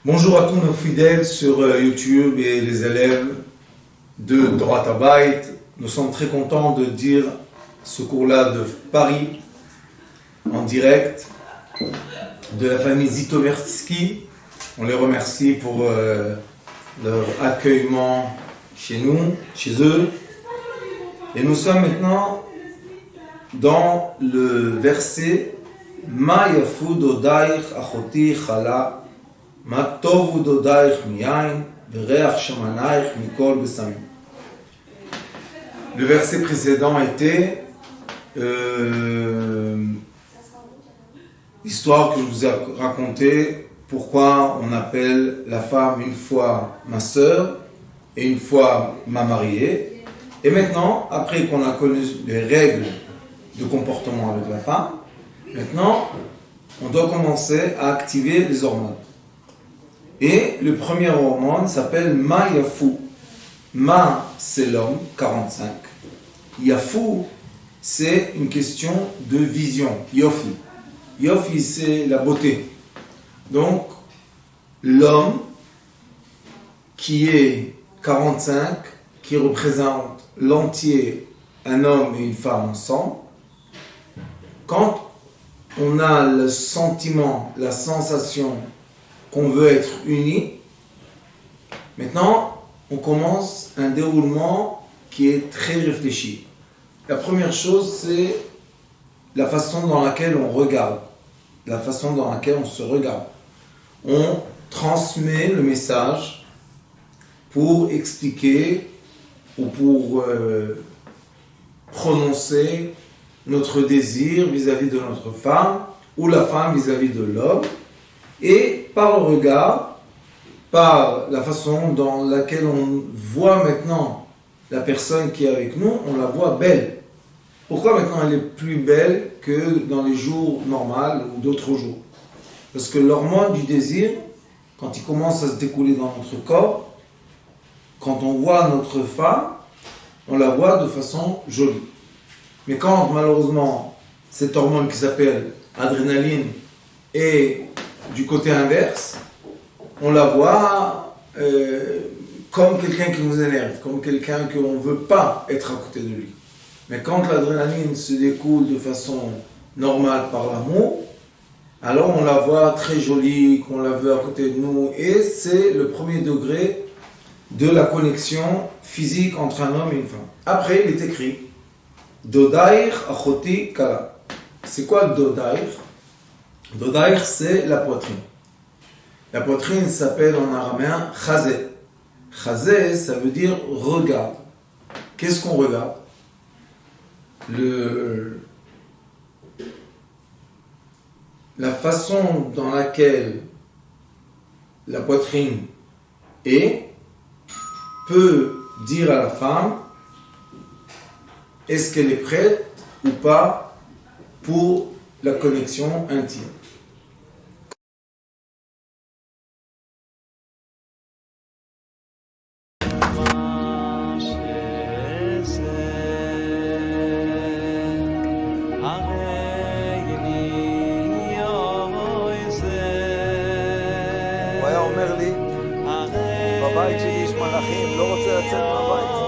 Bonjour à tous nos fidèles sur YouTube et les élèves de Droit à Byte. Nous sommes très contents de dire ce cours-là de Paris en direct de la famille Zitoversky. On les remercie pour leur accueillement chez nous, chez eux. Et nous sommes maintenant dans le verset Ma yafu dodaich achoti chala Ma tovu dodaich miyain vereach shamanaich mikol besamim. Le verset précédent était l'histoire que je vous ai racontée, pourquoi on appelle la femme une fois ma sœur et une fois ma mariée. Et maintenant, après qu'on a connu les règles de comportement avec la femme, maintenant, on doit commencer à activer les hormones. Et le premier hormone s'appelle Ma Yafu. Ma, c'est l'homme, 45. Yafu, c'est une question de vision. Yofi. Yofi, c'est la beauté. Donc, l'homme qui est 45, qui représente l'entier, un homme et une femme ensemble, quand on a le sentiment, la sensation qu'on veut être unis, maintenant, on commence un déroulement qui est très réfléchi. La première chose, c'est la façon dans laquelle on regarde, la façon dans laquelle on se regarde. On transmet le message pour expliquer ou pour prononcer notre désir vis-à-vis de notre femme ou la femme vis-à-vis de l'homme. Et par le regard, par la façon dans laquelle on voit maintenant la personne qui est avec nous, on la voit belle. Pourquoi maintenant elle est plus belle que dans les jours normaux ou d'autres jours? Parce que l'hormone du désir, quand il commence à se découler dans notre corps, quand on voit notre femme, on la voit de façon jolie. Mais quand malheureusement cette hormone qui s'appelle adrénaline est du côté inverse, on la voit comme quelqu'un qui nous énerve, comme quelqu'un qu'on ne veut pas être à côté de lui. Mais quand l'adrénaline se découle de façon normale par l'amour, alors on la voit très jolie, qu'on la veut à côté de nous, et c'est le premier degré de la connexion physique entre un homme et une femme. Après, il est écrit Dodaich achoti kala. C'est quoi Dodaich? Dodaich, c'est la poitrine. La poitrine s'appelle en araméen chazé. Chazé, ça veut dire regarde. Qu'est-ce qu'on regarde? La façon dans laquelle la poitrine est peut dire à la femme est-ce qu'elle est prête ou pas pour la connexion intime. הוא היה אומר לי, בבית שלי יש מלאכים, לא רוצה לצאת מהבית.